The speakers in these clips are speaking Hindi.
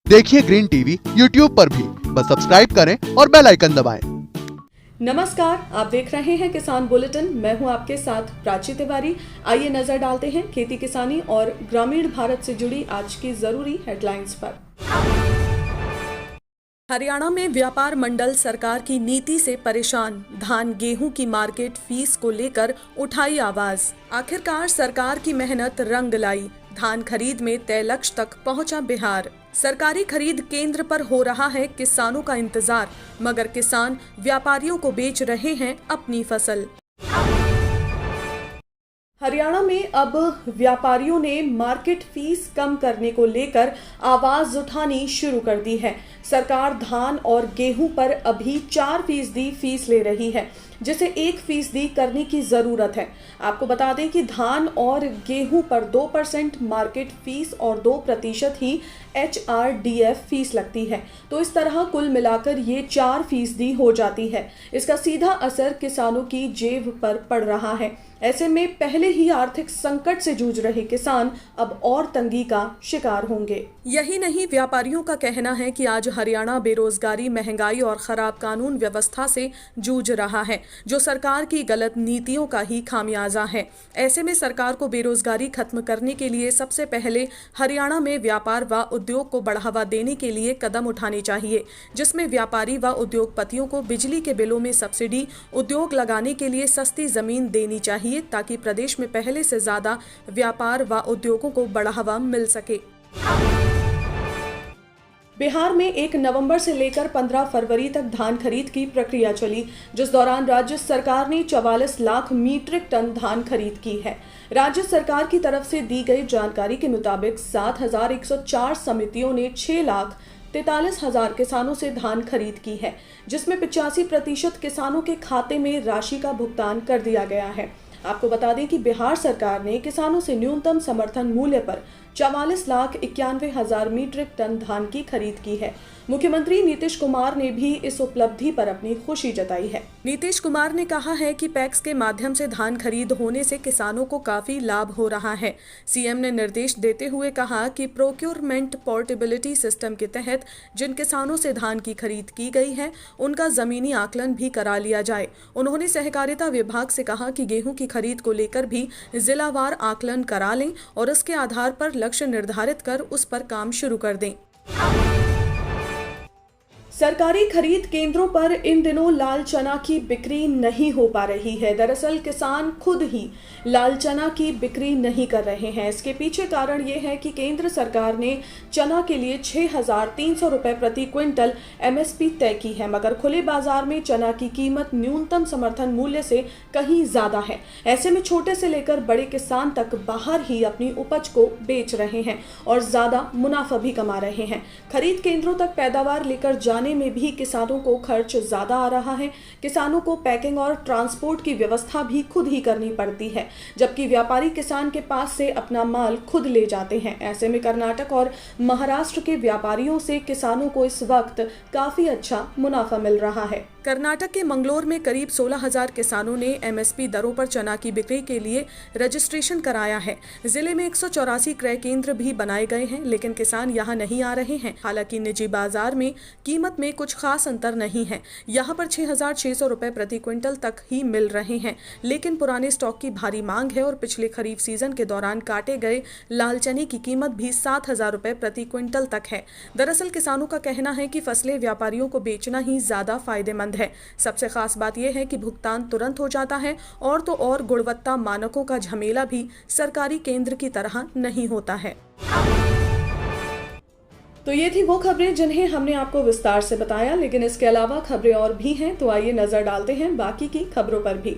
देखिए ग्रीन टीवी यूट्यूब पर भी, बस सब्सक्राइब करें और बेल आइकन दबाएं। नमस्कार, आप देख रहे हैं किसान बुलेटिन। मैं हूं आपके साथ प्राची तिवारी। आइए नजर डालते हैं खेती किसानी और ग्रामीण भारत से जुड़ी आज की जरूरी हेडलाइंस पर। हरियाणा में व्यापार मंडल सरकार की नीति से परेशान, धान गेहूं की मार्केट फीस को लेकर उठाई आवाज। आखिरकार सरकार की मेहनत रंग लाई, धान खरीद में तय लक्ष्य तक पहुंचा बिहार। सरकारी खरीद केंद्र पर हो रहा है किसानों का इंतजार, मगर किसान व्यापारियों को बेच रहे हैं अपनी फसल। हरियाणा में अब व्यापारियों ने मार्केट फीस कम करने को लेकर आवाज उठानी शुरू कर दी है। सरकार धान और गेहूं पर अभी 4% फीस ले रही है, जिसे 1% करने की जरूरत है। आपको बता दें कि धान और गेहूं पर 2% मार्केट फीस और 2% ही HRDF फीस लगती है। तो इस तरह कुल मिलाकर ये 4% हो जाती है। इसका सीधा असर किसानों की जेब पर पड़ रहा है। ऐसे में पहले ही आर्थिक संकट से जूझ रहे किसान अब और तंगी का शिकार होंगे। यही नहीं, व्यापारियों का कहना है कि आज हरियाणा बेरोजगारी, महंगाई और खराब कानून व्यवस्था से जूझ रहा है, जो सरकार की गलत नीतियों का ही खामियाजा है। ऐसे में सरकार को बेरोजगारी खत्म करने के लिए सबसे पहले हरियाणा में व्यापार व उद्योग को बढ़ावा देने के लिए कदम उठाने चाहिए, जिसमें व्यापारी व उद्योगपतियों को बिजली के बिलों में सब्सिडी, उद्योग लगाने के लिए सस्ती जमीन देनी चाहिए, ताकि प्रदेश में पहले से ज्यादा व्यापार व उद्योगों को बढ़ावा मिल सके। बिहार में 1 नवंबर से लेकर 15 फरवरी तक धान खरीद की प्रक्रिया चली, जिस दौरान राज्य सरकार ने 44 लाख मीट्रिक टन धान खरीद की है। राज्य सरकार की तरफ से दी गई जानकारी के मुताबिक 7,104 समितियों ने 6,43,000 किसानों से धान खरीद की है, जिसमें 85% किसानों के खाते में राशि का भुगतान कर दिया गया है। आपको बता दें कि बिहार सरकार ने किसानों से न्यूनतम समर्थन मूल्य पर 44,91,000 मीट्रिक टन धान की खरीद की है। मुख्यमंत्री नीतीश कुमार ने भी इस उपलब्धि पर अपनी खुशी जताई है। नीतीश कुमार ने कहा है कि पैक्स के माध्यम से धान खरीद होने से किसानों को काफी लाभ हो रहा है। सीएम ने निर्देश देते हुए कहा कि प्रोक्योरमेंट पोर्टेबिलिटी सिस्टम के तहत जिन किसानों से धान की खरीद की गई है, उनका जमीनी आकलन भी करा लिया जाए। उन्होंने सहकारिता विभाग से कहा कि गेहूं की खरीद को लेकर भी जिलावार आकलन करा लें और उसके आधार पर लक्ष्य निर्धारित कर उस पर काम शुरू कर दें। सरकारी खरीद केंद्रों पर इन दिनों लाल चना की बिक्री नहीं हो पा रही है। दरअसल किसान खुद ही लाल चना की बिक्री नहीं कर रहे हैं। इसके पीछे कारण ये है कि केंद्र सरकार ने चना के लिए 6,300 रुपए प्रति क्विंटल MSP तय की है, मगर खुले बाजार में चना की कीमत न्यूनतम समर्थन मूल्य से कहीं ज्यादा है। ऐसे में छोटे से लेकर बड़े किसान तक बाहर ही अपनी उपज को बेच रहे हैं और ज्यादा मुनाफा भी कमा रहे हैं। खरीद केंद्रों तक पैदावार लेकर जाने में भी किसानों को खर्च ज्यादा आ रहा है। किसानों को पैकिंग और ट्रांसपोर्ट की व्यवस्था भी खुद ही करनी पड़ती है, जबकि व्यापारी किसान के पास से अपना माल खुद ले जाते हैं। ऐसे में कर्नाटक और महाराष्ट्र के व्यापारियों से किसानों को इस वक्त काफी अच्छा मुनाफा मिल रहा है। कर्नाटक के मंगलोर में करीब 16,000 किसानों ने MSP दरों पर चना की बिक्री के लिए रजिस्ट्रेशन कराया है। जिले में 184 क्रय केंद्र भी बनाए गए हैं, लेकिन किसान यहां नहीं आ रहे हैं। हालांकि निजी बाजार में कीमत में कुछ खास अंतर नहीं है। यहां पर 6,600 रुपए प्रति क्विंटल तक ही मिल रहे हैं, लेकिन पुराने स्टॉक की भारी मांग है और पिछले खरीफ सीजन के दौरान काटे गए लाल चने की कीमत भी 7,000 रुपए प्रति क्विंटल तक है। दरअसल किसानों का कहना है कि फसलें व्यापारियों को बेचना ही ज्यादा फायदेमंद है। सबसे खास बात यह है कि भुगतान तुरंत हो जाता है और तो और गुणवत्ता मानकों का झमेला भी सरकारी केंद्र की तरह नहीं होता है। तो ये थी वो खबरें जिन्हें हमने आपको विस्तार से बताया, लेकिन इसके अलावा खबरें और भी हैं, तो आइए नजर डालते हैं बाकी की खबरों पर भी।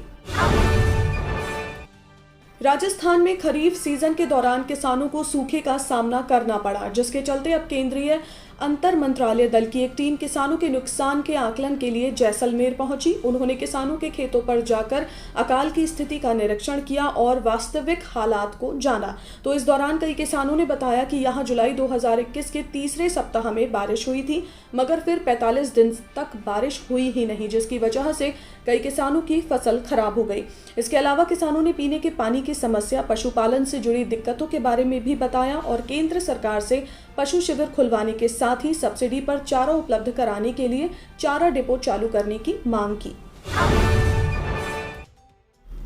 राजस्थान में खरीफ सीजन के दौरान किसानों को सूखे का सामना करना पड़ा, जिसके चलते अब केंद्रीय अंतर मंत्रालय दल की एक टीम किसानों के नुकसान के आकलन के लिए जैसलमेर पहुंची। उन्होंने किसानों के खेतों पर जाकर अकाल की स्थिति का निरीक्षण किया और वास्तविक हालात को जाना। तो इस दौरान कई किसानों ने बताया कि यहां जुलाई 2021 के तीसरे सप्ताह में बारिश हुई थी, मगर फिर 45 दिन तक बारिश हुई ही नहीं, जिसकी वजह से कई किसानों की फसल खराब हो गई। इसके अलावा किसानों ने पीने के पानी की समस्या, पशुपालन से जुड़ी दिक्कतों के बारे में भी बताया और केंद्र सरकार से पशु शिविर खुलवाने के साथ साथ ही सब्सिडी पर चारा उपलब्ध कराने के लिए चारा डिपो चालू करने की मांग की।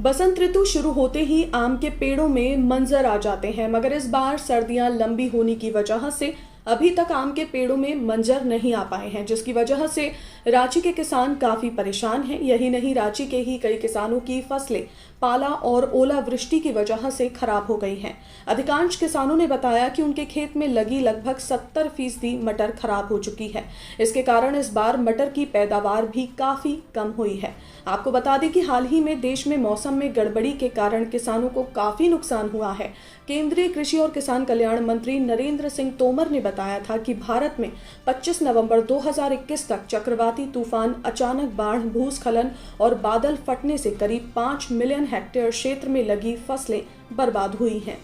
बसंत ऋतु शुरू होते ही आम के पेड़ों में मंजर आ जाते हैं, मगर इस बार सर्दियां लंबी होने की वजह से अभी तक आम के पेड़ों में मंजर नहीं आ पाए हैं, जिसकी वजह से रांची के किसान काफी परेशान हैं। यही नहीं, रांची के ही कई किसानों की फसलें पाला और ओलावृष्टि की वजह से खराब हो गई हैं। अधिकांश किसानों ने बताया कि उनके खेत में लगी लगभग 70% मटर खराब हो चुकी है। इसके कारण इस बार मटर की पैदावार भी काफी कम हुई है। आपको बता दें कि हाल ही में देश में मौसम में गड़बड़ी के कारण किसानों को काफी नुकसान हुआ है। केंद्रीय कृषि और किसान कल्याण मंत्री नरेंद्र सिंह तोमर ने बताया था कि भारत में 25 नवंबर 2021 तक चक्रवाती तूफान, अचानक बाढ़, भूस्खलन और बादल फटने से करीब 5 मिलियन हेक्टेयर क्षेत्र में लगी फसलें बर्बाद हुई हैं।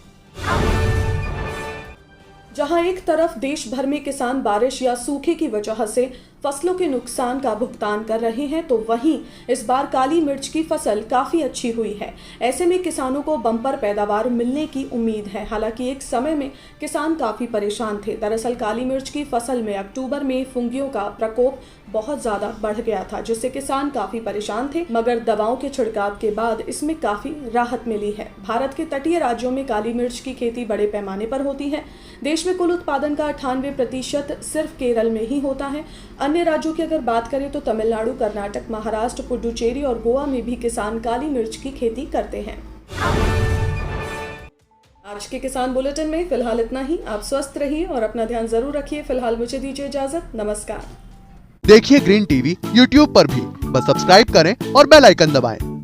जहां एक तरफ देश भर में किसान बारिश या सूखे की वजह से फसलों के नुकसान का भुगतान कर रहे हैं, तो वहीं इस बार काली मिर्च की फसल काफी अच्छी हुई है। ऐसे में किसानों को बम्पर पैदावार मिलने की उम्मीद है। हालांकि एक समय में किसान काफी परेशान थे। दरअसल काली मिर्च की फसल में अक्टूबर में फुंगियों का प्रकोप बहुत ज्यादा बढ़ गया था, जिससे किसान काफी परेशान थे, मगर दवाओं के छिड़काव के बाद इसमें काफी राहत मिली है। भारत के तटीय राज्यों में काली मिर्च की खेती बड़े पैमाने पर होती है। देश में कुल उत्पादन का 98% सिर्फ केरल में ही होता है। अन्य राज्यों की अगर बात करें तो तमिलनाडु, कर्नाटक, महाराष्ट्र, पुडुचेरी और गोवा में भी किसान काली मिर्च की खेती करते हैं। आज के किसान बुलेटिन में फिलहाल इतना ही। आप स्वस्थ रहिए और अपना ध्यान जरूर रखिए। फिलहाल मुझे दीजिए इजाजत। नमस्कार। देखिए ग्रीन टीवी यूट्यूब पर भी, बस सब्सक्राइब करें और बेल आइकन दबाएं।